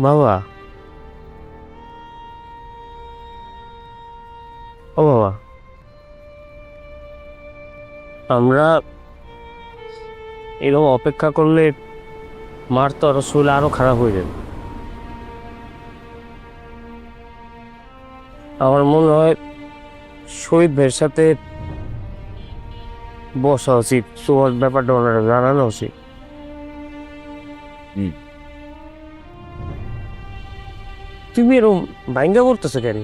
বাবা, ও বাবা, আমরা এরকম অপেক্ষা করলে মার তো আরো শরীর আরো খারাপ হয়ে যাবে। আমার মনে হয় শহীদ ভাইয়ের সাথে বসা উচিত, তোমার ব্যাপারটা ওনারা জানানো উচিত। তুমি এরকম ভাঙ্গা করতেছো কেন?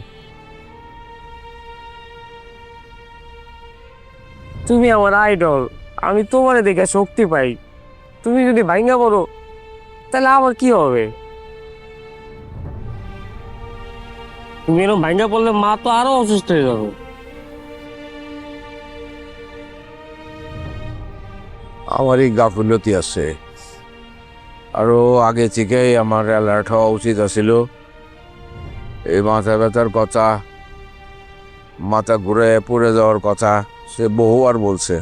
তুমি আমার আইডল, আমি তোমারে দেখে শক্তি পাই। তুমি যদি ভাঙ্গা করো তাহলে আমার কি হবে? তুমি এরকম ভাঙ্গা পড়লে মা তো আরো অসুস্থ হয়ে যাবে। আমারই গাফিলতি আছে, আরো আগে থেকেই আমার অ্যালার্ট হওয়া উচিত ছিল। এই মাথা ব্যথার কথা, মাথা ঘুরে পড়ে যাওয়ার কথা সে বহুবার বলছে।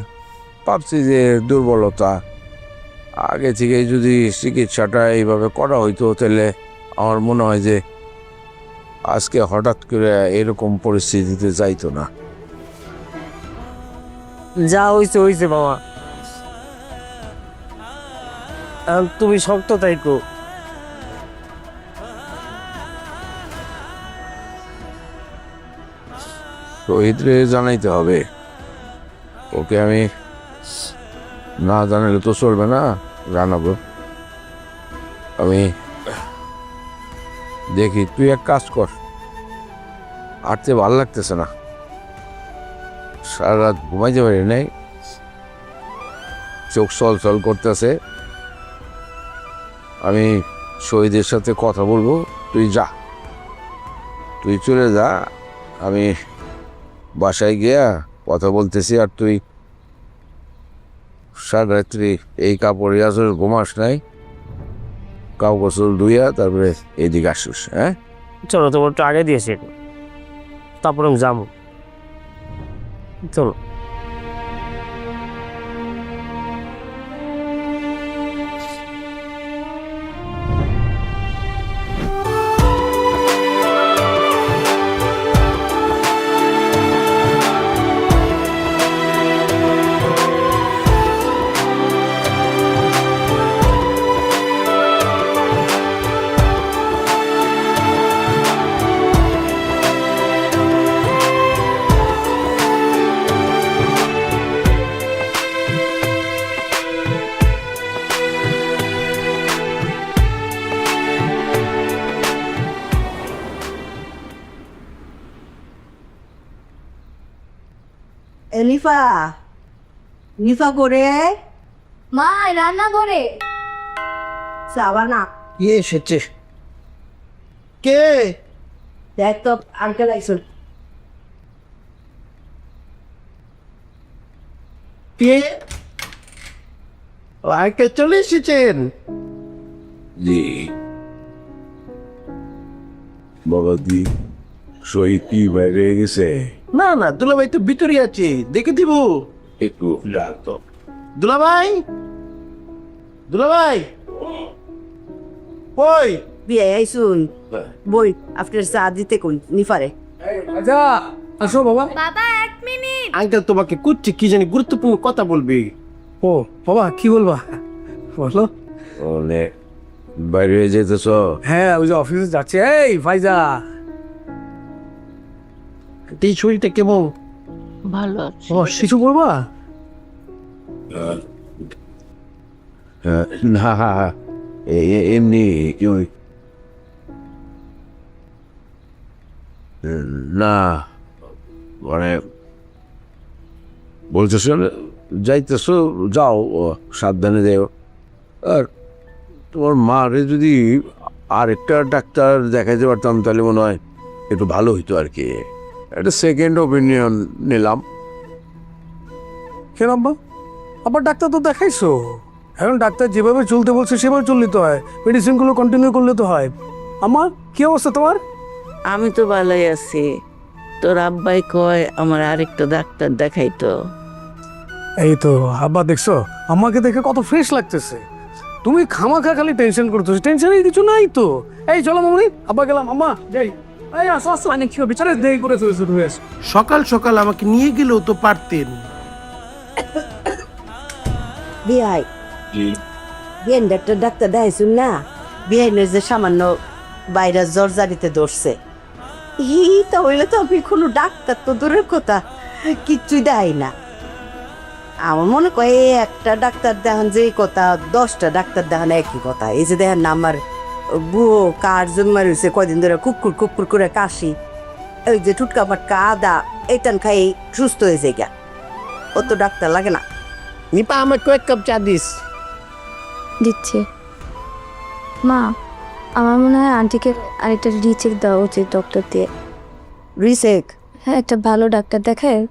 ভাবছি যে দুর্বলতা, আগে থেকেই যদি চিকিৎসাটা এইভাবে করা হইতো তাহলে আমার মনে হয় যে আজকে হঠাৎ করে এরকম পরিস্থিতিতে যাইতো না। যা হইছে হইছে বাবা, তুমি শক্ত থাইকো। শহীদরে জানাইতে হবে, ওকে আমি না জানালে তো চলবে না, জানাবো। আমি দেখি, তুই এক কাজ কর, হাঁটতে ভালো লাগতেছে না, সারা রাত ঘুমাইতে পারি নাই, চোখ চল করতেছে। আমি শহীদের সাথে কথা বলবো, তুই যা, তুই চলে যা, আমি বাসায় গিয়া কথা বলতেছি। আর তুই সারা রাত্রি এই কাপড় আসলে ঘুমাস নাই, কাউ গোসল ধুইয়া তারপরে এইদিকে আসিস। হ্যাঁ, চলো, তোমার একটু আগে দিয়েছি, তারপরে আমি যাবো। চলো। লিফা, লিফা করে মা রান্না করে। যাবা না? কে এসেছে? কে? দেখ তো আঙ্কেল আইসুন। কে? আঙ্কেল চলে এসেছেন? জি বাবা, দি শহীদ কি বাইরে গেছে? না না, দুলাভাই তো ভিতরে আছে, দেখে দিব। একটু রাখতো। দুলাভাই, দুলাভাই ওই বিয়ে আইসুন, বই আপনার চা দিতে কোন নিফারে। আচ্ছা, আসো বাবা। বাবা 1 মিনিট। আঙ্কেল তোমাকে কুচ্ছি কি জানি গুরুত্বপূর্ণ কথা বলবি। ও বাবা, কি বলবা বলো। বলে বাইরে যেতেছ? হ্যাঁ, ওই যে অফিসে যাচ্ছে। এই ফাইজা, এই শরীরটা কেমন? ভালো আছে। ও, কিছু বলবা? না, এমনি না, মানে বলতেছ যাইতেছ, যাও, সাবধানে যাও। আর তোমার মারে যদি আরেকটা ডাক্তার দেখাইতে পারতাম তাহলে মনে হয় একটু ভালো হইতো আর কি। একটা সেকেন্ড ওপিনিয়ন নিলাম। কেন আব্বা? আবার ডাক্তার তো দেখাইছো, এখন ডাক্তার যেভাবে চলতে বলছে সেভাবে চললে তো হয়, মেডিসিনগুলো কন্টিনিউ করলে তো হয়। আমার কি অবস্থা তোমার? আমি তো ভালোই আছি। তোর আব্বাই কয় আমার আরেকটা ডাক্তার দেখাইতো। এই তো আব্বা, দেখছো আমাকে দেখে কত ফ্রেশ লাগতেছে। তুমি খামাখা খালি টেনশন করতেছো, টেনশনের কিছু নাই তো। এই চলো মামনি, আব্বা গেলাম, আম্মা যাই। এই আসো আসো, মানে কি হবে, বিচারে দেরি করে শুরু হয়েছে। সকাল সকাল আমাকে নিয়ে গেলেও তো পারতেন। বিয়াই বিয়ান ডাক্তার দেখাইছুন না, বিয়াইনের যে সামান্য বাইরে জ্বর জারিতে ধরছে, তা হইলে তো আমি কোনো ডাক্তার তো দূরের কথা কিচ্ছুই দেয় না। আমার মনে করে এই একটা ডাক্তার দেখান যে কথা, 10টা ডাক্তার দেখান একই কথা। এই যে দেখেন না আমার বুয়ো কার জন্মা রয়েছে কয়দিন ধরে কুকুর কুকুর করে কাশি, ওই যে টুটকা পাটকা আদা এইটান খাই সুস্থ হয়ে যায় গা, ও তো ডাক্তার লাগে না। নিপা আমার কয়েক কাপ চা দিস। দিচ্ছে মা, আমার মনে হয় আন্টিকে আরেকটা রিচেক দেওয়া উচিত ডক্টর দিয়ে। রিসেক হ্যাঁ, একটা ভালো ডাক্তার দেখায়।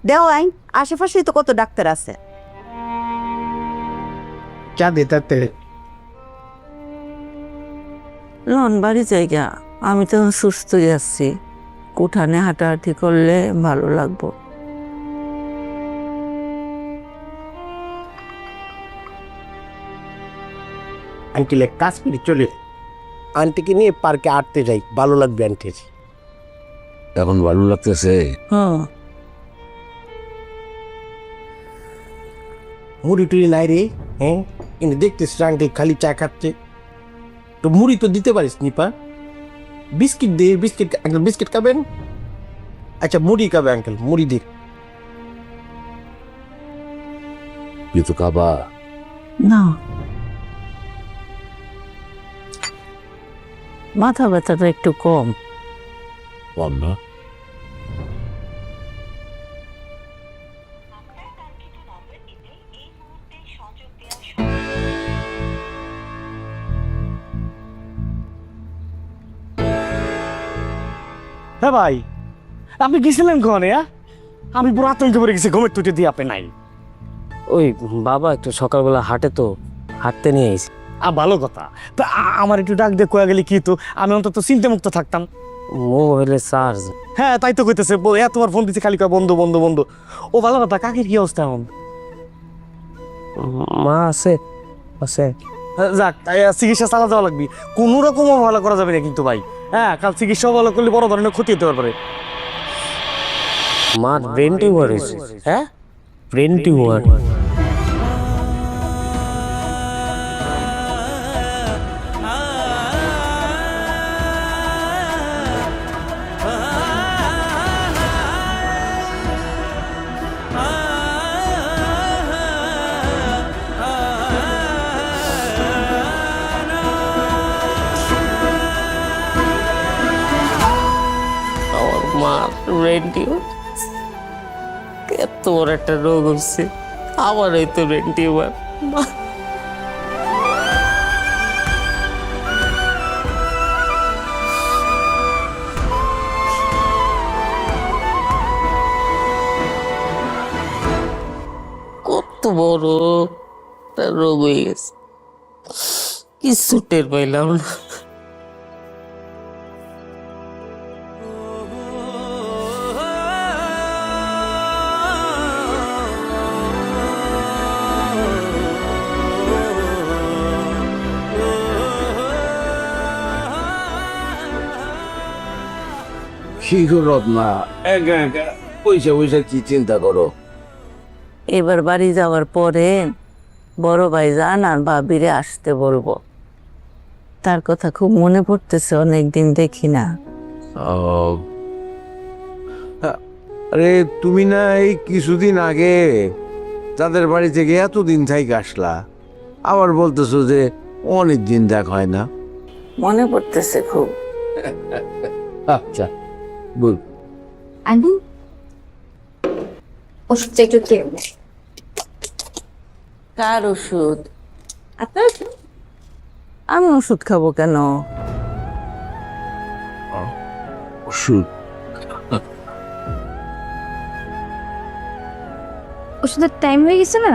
দেও আইন, আশেপাশেই তো কত ডাক্তার আছে। চা দে তাতে। লন বাড়ি জায়গা, আমি তো সুস্থই আছি, উঠানে হাঁটাহাঁটি করলে ভালো লাগবো। আঙ্কেল এক কাজ করি, চলে আন্টিকে নিয়ে পার্কে হাঁটতে যাই, ভালো লাগবে আন্টির। এখন ভালো লাগতেছে? হ্যাঁ, মুড়ি টুড়ি নাই রে? হ্যাঁ, কিন্তু দেখতেছিস আঙ্টি খালি চা খাচ্ছে, তো মুড়ি তো দিতে পারিস নিপা। বিস্কিট দে, বিস্কিট আঙ্কেল বিস্কিট খাবেন? আচ্ছা মুড়ি খাবে আঙ্কেল, মুড়ি দে। কিন্তু কাবা না মাথা ব্যথাটা একটু কম। কম না? হ্যাঁ ভাই, আপনি গেছিলেন কনে? আমি পুরো আতঙ্কে পড়ে গেছি, ঘুমের টুটে দিয়ে আপনি নাই। ওই বাবা একটু সকালবেলা হাঁটে তো, হাঁটতে নিয়ে এসেছি। ভালো কথা, তা আমার একটু ডাক দিয়ে কয়া গেলে কি তো, আমি অন্তত চিন্তা মুক্ত থাকতাম। মোবাইলে চার্জ। হ্যাঁ তাই তো কইতেছে, এতবার ফোন দিচ্ছে খালি কয় বন্ধু বন্ধু বন্ধু। ও ভালো কথা, কাকের কি অবস্থা এখন? মা আছে আছে। যাক, চিকিৎসা চালা যাওয়া লাগবে, কোনো রকম ভালো করা যাবে না কিন্তু ভাই। হ্যাঁ, কাল চিকিৎসা ভালো করলে বড় ধরনের ক্ষতি হতে পারে। মার ব্রেন টিউমার হয়েছে। হ্যাঁ, ব্রেন টিউমার। আমার মার ব্রেন টিউমার, এত বড় একটা রোগ হচ্ছে, আমার এই তো ব্রেন টিউমার। কত বড় একটা রোগ হয়ে গেছে, কিছু টের পাইলাম না। কি করো না, একা একা পয়সা পয়সা কি চিন্তা করো? এবার বাড়ি যাওয়ার পরে বড় ভাইজান আর ভাবিরে আসতে বলবো, তার কথা খুব মনে পড়তেছে, অনেকদিন দেখি না। আরে তুমি না এই কিছুদিন আগে তাদের বাড়ি থেকে এতদিন থেকে আসলা, আবার বলতেছো যে অনেক দিন দেখা হয় না। মনে পড়তেছে খুব। আচ্ছা বল। আনবু ওষুধটা একটু খেয়ে নে। কার ওষুধ? আপনার আমি ওষুধ খাবো কেন? ওষুধ? ওষুধের টাইম হয়ে গেছে না?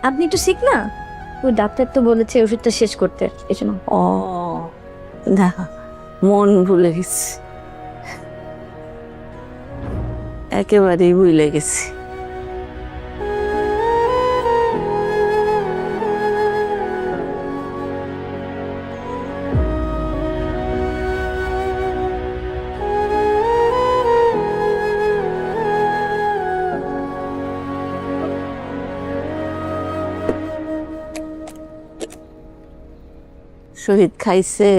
আপনি একটু শিখ না, ওই ডাক্তার তো বলেছে ওষুধটা শেষ করতে, এজন্য। ও না, মন ভুলে গেছি, একেবারেই ভুলে গেছি। শহীদ খাইছে?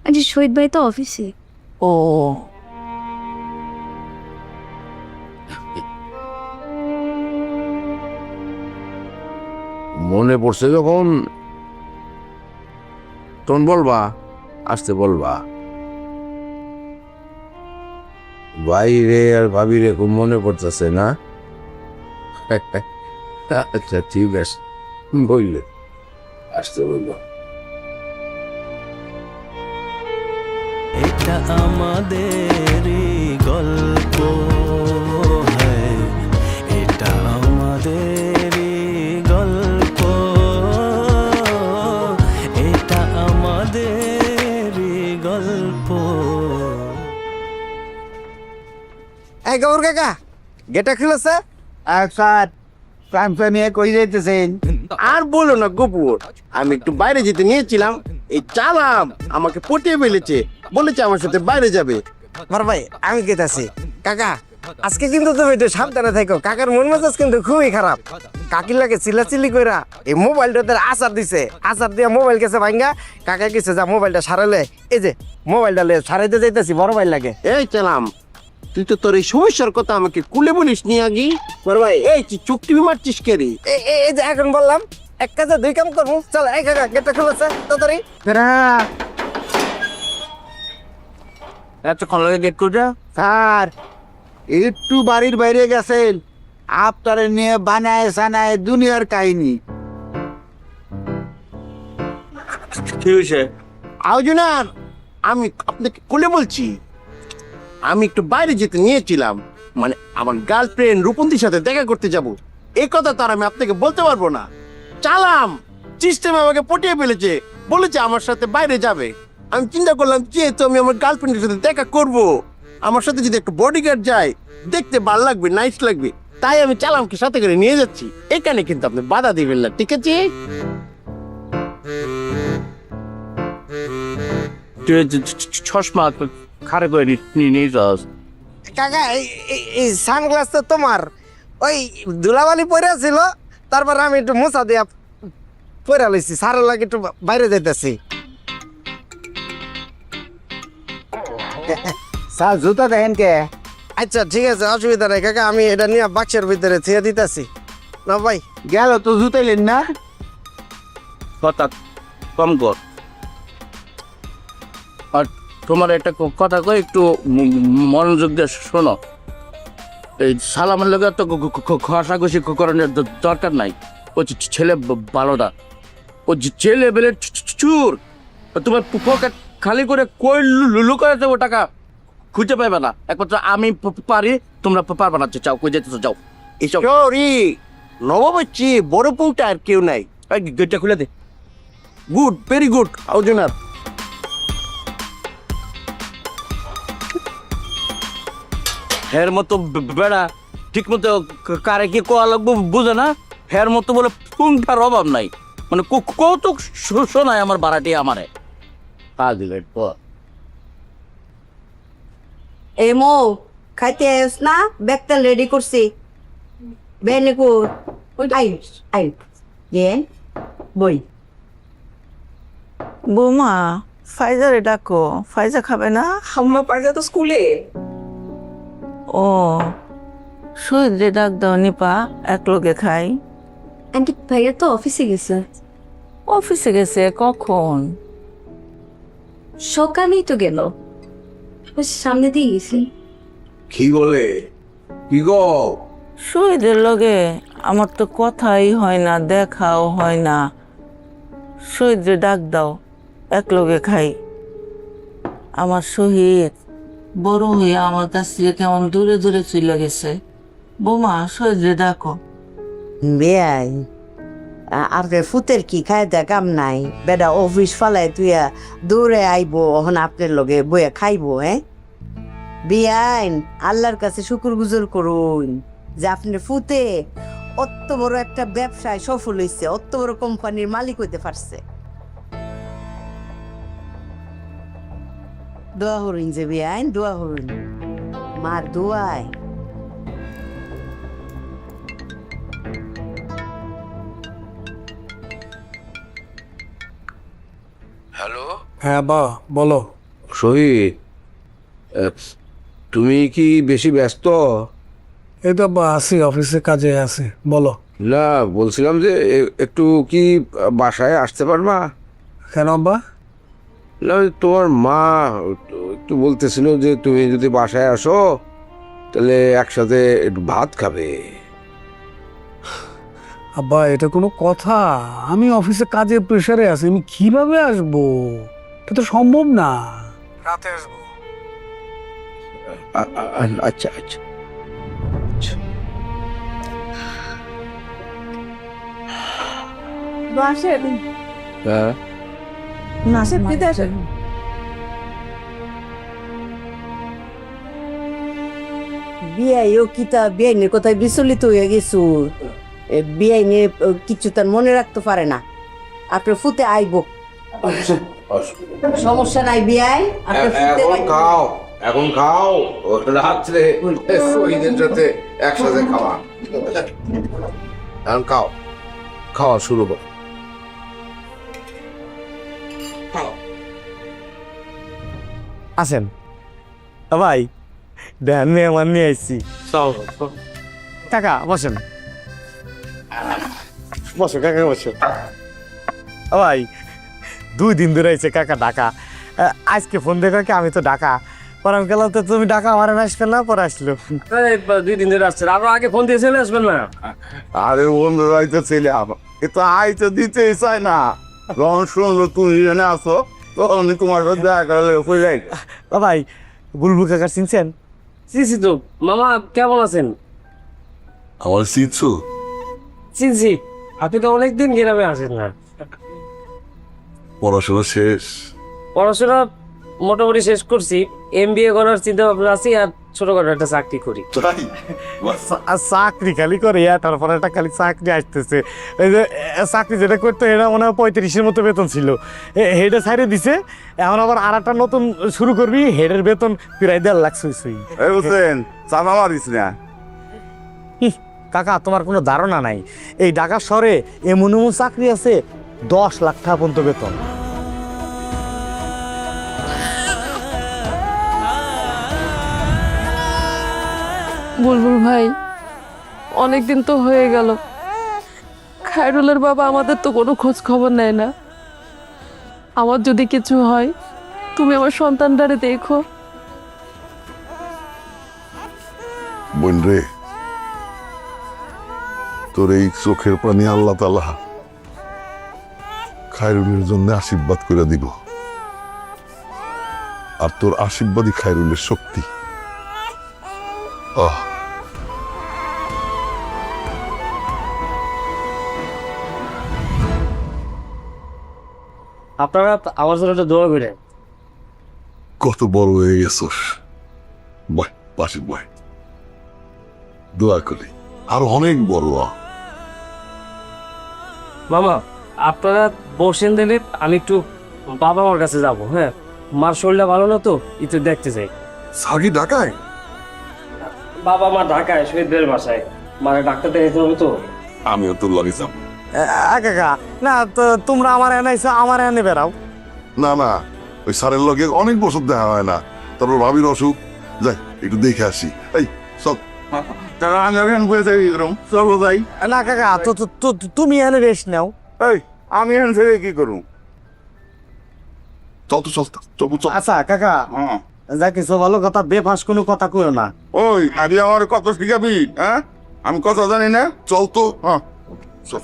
আন্টি শহীদ ভাই তো অফিসে। ও মনে পড়ছে যখন তখন বলবা, আসতে বলবা। বাইরে আর ভাবিরে খুব মনে পড়তেছে না? আচ্ছা ঠিক আছে, বললে আসতে বলবা। এটা আমাদেরই গল্প, হ্যাঁ এটা আমাদেরই গল্প, এটা আমাদেরই গল্প। এই গৌর কাকা, গেটা খুলেছে? স্যার, প্রাণ নিয়ে কই যাইতেছেন? আর বলো না গোপুর, আমি একটু বাইরে যেতে নিয়েছিলাম, এই চালাম আমাকে পটিয়ে ফেলেছে, বলেছে আমার সাথে বাইরে যাবে। আমার ভাই আমি গেতাছি। কাকা আজকে কিন্তু তুমি একটু সাবধানে থাকো, কাকার মন মেজাজ কিন্তু খুবই খারাপ। কাকির লাগে চিল্লাচিল্লি কইরা এই মোবাইলটাতে আচার দিছে, আচার দিয়ে মোবাইল গেছে ভাঙ্গা। কাকা গেছে যা মোবাইলটা সারালে, এই যে মোবাইলটা লে সারাইতে যাইতেছি, বড় ভাই লাগে। এই চালাম, তুই তো তোর এই সমস্যার কথা আমাকে কুলে বলিস নি আগে। বড় ভাই, এই তুই চোখ টিভি মারছিস কে রে? এই যে এখন বললাম এক কাজে দুই কাম করবো, চল এই কাকা গেটটা খুলেছে তাড়াতাড়ি। এতক্ষণ লাগে গেট করে স্যার, একটু বাড়ির বাইরে গেছেন, আপনারে নিয়ে বানায় সানায় দুনিয়ার কাহিনী। কি হয়েছে? আউজনার, আমি আপনাকে কোলে বলছি, আমি একটু বাইরে যেতে নিয়েছিলাম, মানে আমার গার্লফ্রেন্ড রূপন্তীর সাথে দেখা করতে যাব, এই কথা তো আর আমি আপনাকে বলতে পারবো না। চালাম সিস্টেম আমাকে পটিয়ে ফেলেছে, বলেছে আমার সাথে বাইরে যাবে। আমি চিন্তা করলাম যেহেতু আমি আমার গার্লফ্রেন্ডের সাথে দেখা করব, আমার সাথে যদি একটা বডিগার্ড যায়, দেখতে ভালো লাগবে, নাইস লাগবে, তাই আমি চালামকে সাথে করে নিয়ে যাচ্ছি। এখানে কিন্তু আপনি বাধা দিবেন না, ঠিক আছে? চশমা খারে করে নিয়ে যাস। কাকা এই সানগ্লাস তো তোমার, ওই ধুলাবালি পরে ছিল, তারপর আমি একটু মোছা দিয়া পরে লইছি, সারের লাগে একটু বাইরে যাইতেছি। স্যার জুতা দেখেন কে? আচ্ছা ঠিক আছে, অসুবিধা নেই কাকা, আমি এটা নিয়ে বাক্সের ভিতরে ছেড়ে দিতেছি। না ভাই গেল তো জুতাইলেন না? কথা কম কর। আর তোমার একটা কথা কই, একটু মনোযোগ দিয়ে শোনো। এই সালামের লোক তো ঘষাঘষি করানোর দরকার নাই। ও ছেলে ভালোটা, ও ছেলে বেলে চুর। তোমার পকেট খালি করে কই লুকায় দেবো টাকা খুঁজে পাইবে না। একমাত্র আমি পারি, তোমরা পারবে না। চাও কই যেতে যাও। এইসব নবাবচ্ছি বড় পৌটা আর কেউ নাই। গেটটা খুলে দে। গুড, ভেরি গুড আউজনার। হের মতো বেড়া ঠিক মতো কারে কি কোয়া লাগবো বুঝে না। হের মতো বলে পুংটার অভাব নাই, মানে কৌতুক শোনায় আমার বাড়াটি আমারে। এই মো খাইতে আস না, ব্যাগটা রেডি করছি। বেনিকুর আই আই গেন বই। বৌমা, ফাইজারে ডাকো। ফাইজা খাবে না? আম্মা পারজা তো স্কুলে। ও শহীদ রে ডাক দাও নিপা, এক লোকে খাই। আন্টি ভাইয়া তো অফিসে গেছে। অফিসে গেছে কখন? সকালেই তো গেল, সামনে দিয়ে গেছি। কি বলে? কি গো? শহীদের লগে আমার তো কথাই হয় না, দেখাও হয় না। শহীদ রে ডাক দাও, এক লগে খাই। আমার শহীদ বড় হয়ে আমার কাছ থেকে কেমন দূরে দূরে চলে গেছে। বৌমা, শহীদ রে ডাকো। বেয়াই আর ফুতের কি খায় দেখাম নাই, বেটা অফিস ফালাই তুইয়া দূরে আইবো, ওখানে আপনার লগে বইয়া খাইবো। হ্যাঁ বিয়াইন, আল্লাহর কাছে শুকুর গুজর করুন যে আপনার ফুতে অত বড় একটা ব্যবসায় সফল হয়েছে, অত বড় কোম্পানির মালিক হইতে পারছে। দোয়া হরুন যে বিয়াইন, দোয়া হরুন, মার দোয়ায়। হ্যালো হ্যাঁ বা বলো। শহীদ, তুমি কি বেশি ব্যস্ত? এই তো আব্বা আছি, অফিসে কাজে আছি, বলো। না, বলছিলাম যে একটু কি বাসায় আসতে পারবা? কেন আব্বা? না, ওই তোমার মা একটু বলতেছিল যে তুমি যদি বাসায় আসো তাহলে একসাথে একটু ভাত খাবে। আব্বা এটা কোনো কথা? আমি অফিসে কাজের প্রেশারে আছি, আমি কিভাবে আসবো? এটা তো সম্ভব না। রাতে আসবো। আচ্ছা আচ্ছা। হ্যাঁ, বিয়াইও কিতা বিয়াইনের কথায় বিচলিত হয়ে গেছু। বিয়াইনে কিছু তার মনে রাখতে পারে না। আপনার ফুতে আইব, সমস্যা নাই বিয়াই। আপনার ফুতে এখন আইব। খাও, এখন খাও, রাত্রে শহীদের সাথে একসাথে খাওয়া। এখন খাও, খাওয়া শুরু করো। আসেন ভাই, দেন মেহমান নিয়ে আসছি। কাকা বসেন, বসো কাকা বসো। ভাই 2 দিন ধরে আইছে কাকা ঢাকা। আজকে ফোন দেখো কি আমি তো ঢাকা, পরে আমি গেলাম তো তুমি ঢাকা আমার আসবে না, পরে আসলো। 2 দিন ধরে আসছেন, আরো আগে ফোন দিয়ে চলে আসবেন না? আরে বন্ধুরাই তো ছেলে আমার, এ তো আই তো দিতেই চায় না। যখন শুনলো তুমি এখানে আসো তখন তোমার সাথে দেখা করলে যাই। ভাই বুলবুল কাকা চিনছেন? চিনছি তো। মামা কেমন আছেন? আমার চিনছো? চিনছি। আপনি তো অনেকদিন গ্রামে আসেন না। পড়াশোনা শেষ? পড়াশোনা মোটামুটি শেষ করছি, MBA করার চিন্তা ভাবনা আছে, আর ছোটখাটো একটা চাকরি করি। তাই? চাকরি খালি করে তারপরে একটা খালি চাকরি আসতেছে। এই যে চাকরি যেটা করতো এটা মনে হয় 35-এর মতো বেতন ছিল, হেডে ছাড়িয়ে দিছে। এখন আবার আর একটা নতুন শুরু করবি, হেডের বেতন প্রায় 1.5 লাখ সুই। এই হোসেন, চাপা মারিস না। কাকা তোমার কোনো ধারণা নাই, এই ঢাকা শহরে এমন এমন চাকরি আছে 10 লাখ টাকা পর্যন্ত বেতন। বুলবুল ভাই, অনেকদিন তো হয়ে গেল, খায়রুলের বাবা আমাদের তো কোনো খোঁজ খবর নেয় না। আমার যদি কিছু হয় তুমি আমার সন্তানটারে দেখো। বোন রে, তোর এই চোখের পানি আল্লাহ তাআলা খায়রুলের জন্য আশীর্বাদ করে দিব, আর তোর আশীর্বাদই খায়রুলের শক্তি। আপনারা আমার জন্য একটা দোয়া করেন। কত বড় হয়ে গেছস, বয় পাশে বয়, দোয়া করি আরো অনেক বড় হ। মামা আপনারা বসেন দিলে আমি একটু বাবা মার কাছে যাব। হ্যাঁ, মার শরীরটা ভালো না তো, একটু দেখতে চাই। সাগি ঢাকায়? বাবা মা ঢাকায় শহীদদের বাসায়, মানে ডাক্তার দেখাইতে হবে তো। আমিও তোর লাগে যাব। কাকা না তো তোমরা আমার এনাইছো, আমার এনে বেড়াও। না না, ওই স্যারের লগে অনেক বছর দেখা হয় না, তারপর ভাবির অসুখ, যাই একটু দেখে আসি। এই সব চলো যাই। না কাকা তো তুমি এনে রেস্ট নাও। এই আমি এখান থেকে কি করবো? চল তো, চল চল চল। আচ্ছা কাকা, যা কিছু ভালো কথা, বেফাস কোনো কথা কইও না। ওই আরে আমার কত শিখাবি? হ্যাঁ, আমি কথা জানি না। চল তো। হ্যাঁ চল।